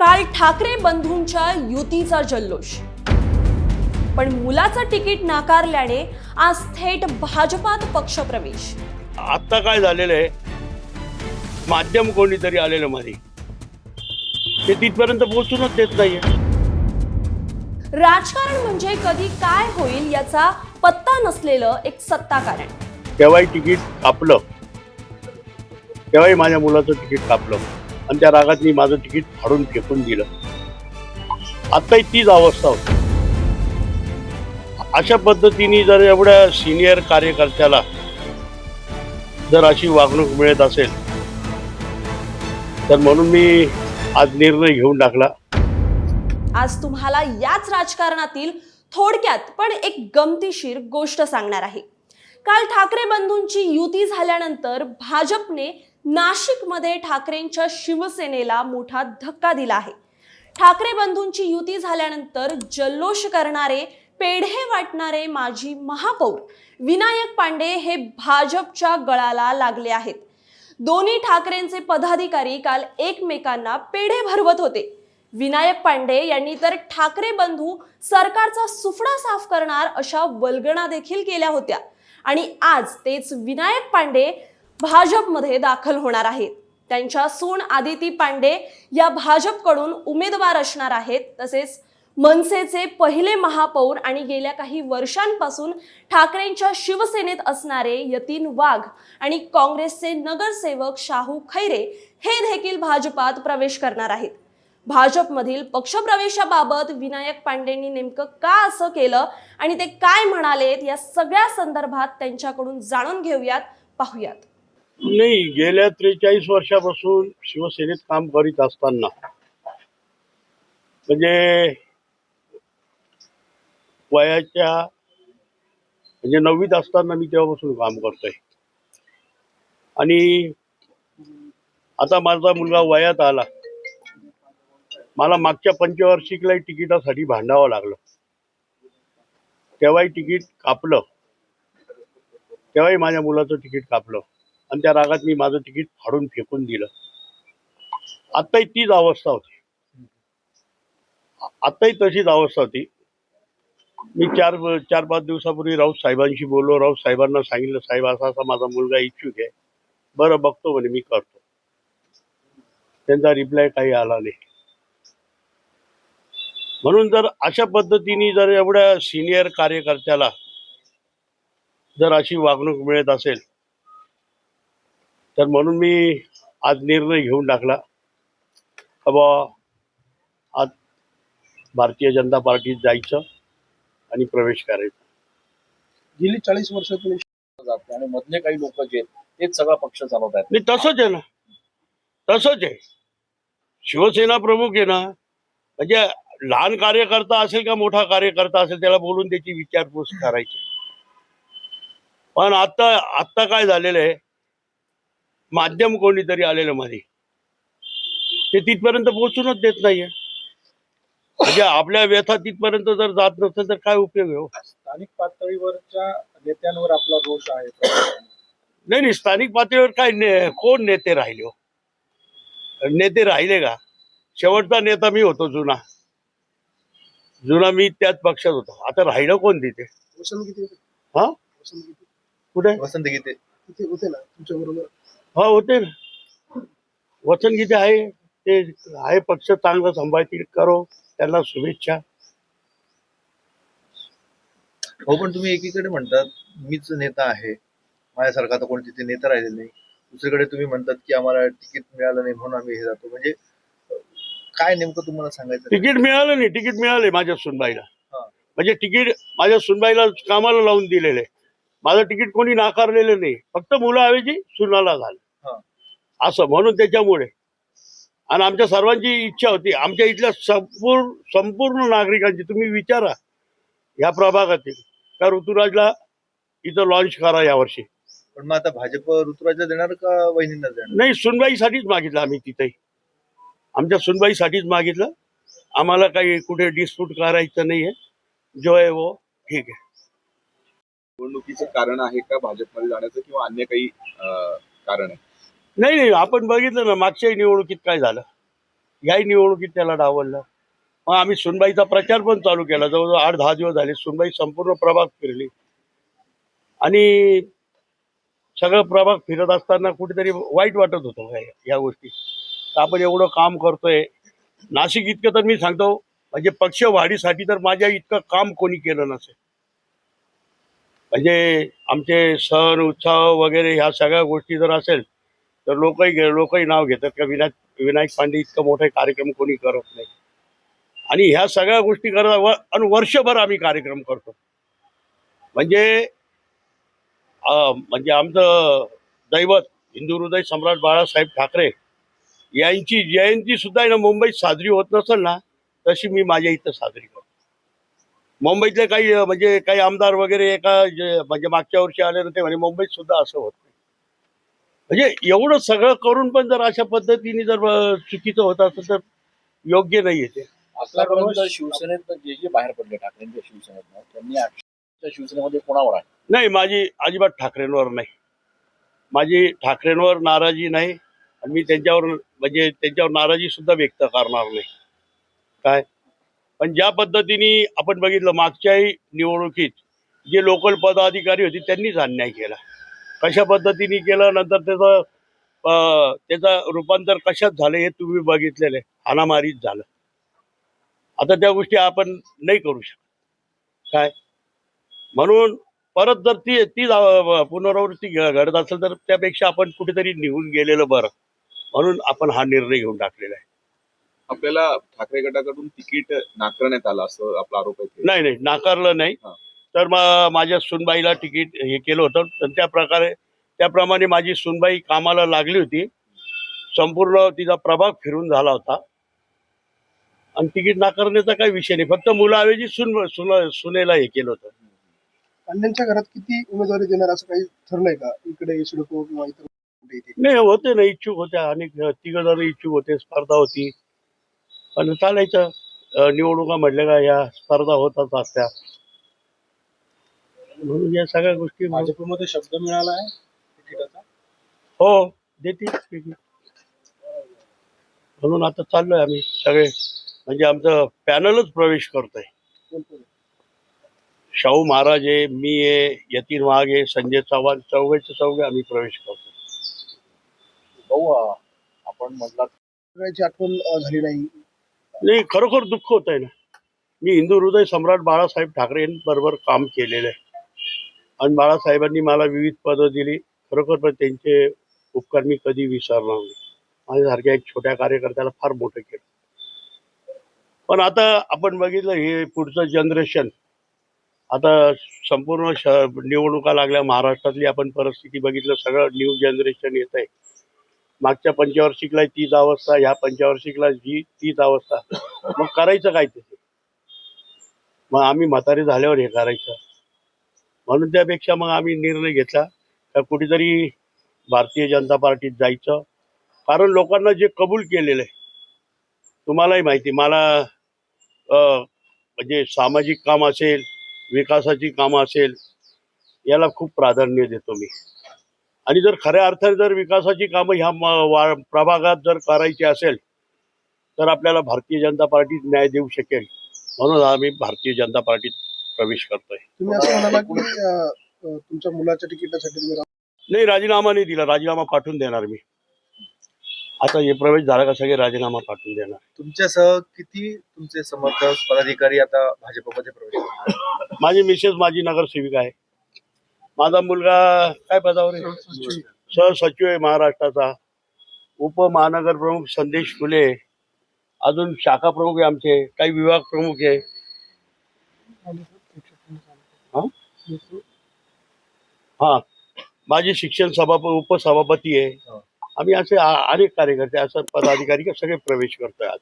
काल ठाकरे बंधूंच्या युतीचा जल्लोष, पण मुलाचं तिकीट नाकारल्याने आज थेट भाजपात पक्षप्रवेश. आता काय झालेलं आहे, माध्यम कोणीतरी आलेलं मध्ये ते तिथपर्यंत पोहोचूनच देत नाहीये. राजकारण म्हणजे कधी काय होईल याचा पत्ता नसलेलं एक सत्ताकारण. तेव्हाही तिकीट कापलं, तेव्हाही माझ्या मुलाचं तिकीट कापलं आणि त्या रागात मी माझं तिकीट फाडून फेकून दिलं. आताही तीच अवस्था होती. अशा पद्धतीने जर एवढ्या सिनियर कार्यकर्त्याला जर अशी वागणूक मिळत असेल तर म्हणून मी आज निर्णय घेऊन टाकला. आज तुम्हाला याच राजकारणातील थोडक्यात पण एक गमतीशीर गोष्ट सांगणार आहे. काल ठाकरे बंधूंची युती झाल्यानंतर भाजपने नाशिकमध्ये ठाकरेंच्या शिवसेनेला मोठा धक्का दिला आहे. ठाकरे बंधूंची युती झाल्यानंतर जल्लोष करणारे, पेढे वाटणारे माजी महापौर विनायक पांडे हे भाजपच्या गळाला लागले आहेत. दोन्ही ठाकरेंचे पदाधिकारी काल एकमेकांना पेढे भरवत होते. विनायक पांडे यांनी तर ठाकरे बंधू सरकारचा सुफडा साफ करणार अशा वल्गना देखील केल्या होत्या आणि आज तेच विनायक पांडे भाजपमध्ये दाखल होणार आहेत. त्यांच्या सून आदिती पांडे या भाजपकडून उमेदवार असणार आहेत. तसेच मनसेचे पहिले महापौर आणि गेल्या काही वर्षांपासून ठाकरेंच्या शिवसेनेत असणारे यतीन वाघ आणि काँग्रेसचे नगरसेवक शाहू खैरे हे देखील भाजपात प्रवेश करणार आहेत. भाजपमधील पक्षप्रवेशाबाबत विनायक पांडेंनी नेमकं का असं केलं आणि ते काय म्हणालेत या सगळ्या संदर्भात त्यांच्याकडून जाणून घेऊयात, पाहूयात. नाही, गेल्या 43 वर्षापासून शिवसेनेत काम करीत असताना म्हणजे वयाच्या म्हणजे 9वीत असताना मी तेव्हापासून काम करतोय आणि आता माझा मुलगा वयात आला. मला मागच्या पंचवार्षिकलाही तिकिटासाठी भांडावं लागलं. तेव्हाही तिकीट कापलं, तेव्हाही माझ्या मुलाचं तिकीट कापलं आणि त्या रागात मी माझं तिकीट फाडून फेकून दिलं. आताही तीच अवस्था होती. आताही तशीच अवस्था होती. मी चार 5 दिवसापूर्वी राऊत साहेबांशी बोललो. राऊत साहेबांना सांगितलं, साहेब असा असा माझा मुलगा इच्छुक आहे. बरं बघतो म्हणे, मी करतो. त्यांचा रिप्लाय काही आला नाही. म्हणून जर अशा पद्धतीने जर एवढ्या सिनियर कार्यकर्त्याला जर अशी वागणूक मिळत असेल तर म्हणून मी आज निर्णय घेऊन टाकला की आज भारतीय जनता पार्टीत जायचं आणि प्रवेश करायचा. गेली 40 वर्ष तुम्ही जाते आणि मधले काही लोक जे तेच सगळा पक्ष चालवत आहेत. नाही, तसंच आहे ना, तसंच आहे. शिवसेना प्रमुख आहे ना, म्हणजे लहान कार्यकर्ता असेल का मोठा कार्यकर्ता असेल त्याला बोलून त्याची विचारपूस करायची. पण आता काय झालेलं आहे, माध्यम कोणीतरी आलेलं मध्ये ते तिथपर्यंत पोहोचूनच देत नाहीये. म्हणजे आपल्या व्यथा तिथपर्यंत जर जात नसेल तर काय उपयोग आहे हो? स्थानिक पातळीवरच्या नेत्यांवर आपला रोष आहे. नाही, स्थानिक पातळीवर काय कोण नेते राहिले हो? नेते राहिले का? शेवटचा नेता मी होतो, जुना मी त्याच पक्षात होतो. आता राहिलं कोण तिथे? वसंत गीते. हा, कुठे? वसंत गीते तिथे होते ना तुमच्या बरोबर? हा, होते ना. वचन गीते आहे, ते आहे. पक्ष चांगलं सांभाळतील, करो, त्यांना शुभेच्छा. हो, पण तुम्ही एकीकडे म्हणतात मीच नेता आहे, माझ्यासारखा तर कोणी तिथे नेता राहिलेला नाही. दुसरीकडे तुम्ही म्हणतात की आम्हाला तिकीट मिळालं नाही म्हणून आम्ही हे जातो. म्हणजे काय नेमकं तुम्हाला सांगायचं? तिकीट मिळालं नाही, तिकीट मिळालंय माझ्या सुनबाईला. हा. म्हणजे तिकीट माझ्या सुनबाईला कामाला लावून दिलेलं आहे. माझं तिकीट कोणी नाकारलेलं नाही, फक्त मुलाऐवजी सुनाला झालं. हा. असं म्हणून त्याच्यामुळे. आणि आमच्या सर्वांची इच्छा होती, आमच्या इथल्या संपूर्ण नागरिकांची, तुम्ही विचारा या प्रभागातील, का ऋतुराजला इथं लॉन्च करा यावर्षी. पण मग आता भाजप ऋतुराजला देणार का वहिनींना देणार? नाही, सुनबाईसाठीच मागितलं आम्ही तिथे. आमच्या सुनबाईसाठीच मागितलं. आम्हाला काही कुठे डिस्प्यूट करायचं नाहीये. जो आहे वो ठीक आहे. निवडणुकीचं कारण आहे का भाजपमध्ये जाण्याचं किंवा अन्य काही कारण आहे? नाही, आपण बघितलं ना मागच्या निवडणुकीत काय झालं. याही निवडणुकीत त्याला डावललं. मग आम्ही सुनबाईचा प्रचार पण चालू केला. जवळजवळ 8-10 दिवस झाले. सुनबाई संपूर्ण प्रभाग फिरली आणि सगळं प्रभाग फिरत असताना कुठेतरी वाईट वाटत होतं या गोष्टी. तर आपण एवढं काम करतोय नाशिक इतकं, तर मी सांगतो म्हणजे पक्ष वाढीसाठी तर माझ्या इतकं काम कोणी केलं नसेल. म्हणजे आमचे सण उत्सव वगैरे ह्या सगळ्या गोष्टी जर असेल तर लोकही नाव घेतात का विनायक पांडे इतकं मोठे कार्यक्रम कोणी करत नाही. आणि ह्या सगळ्या गोष्टी करत आणि वर्षभर आम्ही कार्यक्रम करतो. म्हणजे म्हणजे आमचं दैवत हिंदू हृदय सम्राट बाळासाहेब ठाकरे यांची जयंती सुद्धा आहे ना मुंबईत साजरी होत नसेल ना, तशी मी माझ्या इथं साजरी करतो. मुंबईतले म्हणजे काही आमदार वगैरे म्हणजे मागच्या वर्षी आले ते म्हणे मुंबईत सुद्धा असं होत नाही. म्हणजे एवढं सगळं करून पण जर अशा पद्धतीने जर चुकीचं होत असेल तर योग्य नाहीये ते. आतापर्यंत शिवसेनेत जे बाहेर पडले ठाकरेंच्या शिवसेनेत त्यांनी आक्षेप शिवसेनेमध्ये कोणावर आहे? नाही, माझी अजिबात ठाकरेंवर नाही. माझी ठाकरेंवर नाराजी नाही आणि मी त्यांच्यावर नाराजी सुद्धा व्यक्त करणार नाही. काय पण ज्या पद्धतीने आपण बघितलं मागच्याही निवडणुकीत जे लोकल पदाधिकारी होते त्यांनीच अन्याय केला. कशा पद्धतीने केलं नंतर त्याचं रूपांतर कशात झालं हे तुम्ही बघितलेलं आहे. हाणामारीत झालं. आता त्या गोष्टी आपण नाही करू शकत. काय म्हणून परत जर ती पुनरावृत्ती घडत असेल तर त्यापेक्षा आपण कुठेतरी निघून गेलेलं बरं. म्हणून आपण हा निर्णय घेऊन टाकलेला आहे. आपल्याला ठाकरे गटाकडून तिकीट नाकारण्यात आलं असं आपला आरोप आहे. नाही, नाकारलं नाही. हा. तर माझ्या सुनबाईला तिकीट हे केलं होतं. तर त्याप्रमाणे माझी सुनबाई कामाला लागली होती. संपूर्ण तिचा प्रभाग फिरून झाला होता आणि तिकीट नाकारण्याचा काही विषय नाही. फक्त मुलाऐवजी सुनेला हे केलं होतं. अण्णांच्या घरात किती उमेदवारी देणार असं काही ठरलंय का? इकडे सिडको किंवा इतर कुठे इथे? नाही, होते ना, इच्छुक होत्या. अनेक 3 जण इच्छुक होते. स्पर्धा होती. पण चालायचं. निवडणुका म्हटल्या का या स्पर्धा होतच असत्या. म्हणून या सगळ्या गोष्टी भाजपमध्ये शब्द मिळाला आहे तिकिटाचा? हो देतील तिकीट. म्हणून आता चाललोय आम्ही सगळे, म्हणजे आमचं पॅनलच प्रवेश करतोय. कोण कोण? शाहू महाराज आहे, मी आहे, यतीन वाघ आहे, संजय चव्हाण, चौघे आम्ही प्रवेश करतो. भाऊ आपण म्हटलं सगळ्याची आठवण झाली नाही. नाही, खरोखर दुःख होत आहे ना. मी हिंदू हृदय सम्राट बाळासाहेब ठाकरे बरोबर काम केलेलं आहे आणि बाळासाहेबांनी मला विविध पदं दिली. खरोखर पण त्यांचे उपकार मी कधी विसरणार नाही. माझ्यासारख्या एक छोट्या कार्यकर्त्याला फार मोठं केलं. पण आता आपण बघितलं हे पुढचं जनरेशन, आता संपूर्ण निवडणुका लागल्या महाराष्ट्रातली आपण परिस्थिती बघितलं, सगळं न्यू जनरेशन येत आहे. मागच्या पंचवार्षिकला तीच अवस्था, ह्या पंचवार्षिकला तीच अवस्था. मग करायचं काय तिथे? मग आम्ही म्हातारे झाल्यावर हे करायचं. म्हणून त्यापेक्षा मग आम्ही निर्णय घेतला का कुठेतरी भारतीय जनता पार्टीत जायचं. कारण लोकांना जे कबूल केलेलं आहे, तुम्हालाही माहिती, मला म्हणजे सामाजिक काम असेल, विकासाची कामं असेल, याला खूप प्राधान्य देतो मी. आणि जर खऱ्या अर्थाने जर विकासाची कामं ह्या प्रभागात जर करायची असेल तर आपल्याला भारतीय जनता पार्टी न्याय देऊ शकेल. म्हणून आम्ही भारतीय जनता पार्टीत प्रवेश करतोय. तुम्ही असं म्हणाला की तुमच्या मुलाच्या तिकिटासाठी तुम्ही नाही, राजीनामा नाही दिला. राजीनामा पाठवून देणार मी. आता हे प्रवेश झाला का सगळे राजीनामा पाठवून देणार. तुमच्यासह किती तुमचे समर्थक पदाधिकारी आता भाजपमध्ये प्रवेश करतात? माझी मिसेस माझी नगरसेविका आहे. माझा मुलगा काय पदावर आहे? सहसचिव आहे महाराष्ट्राचा. उपमहानगर प्रमुख संदेश फुले. अजून शाखा प्रमुख आहे आमचे, काही विभाग प्रमुख आहे. हा, माझी शिक्षण उपसभापती आहे. आम्ही असे अनेक कार्यकर्ते, असं पदाधिकारी सगळे प्रवेश करतोय आज.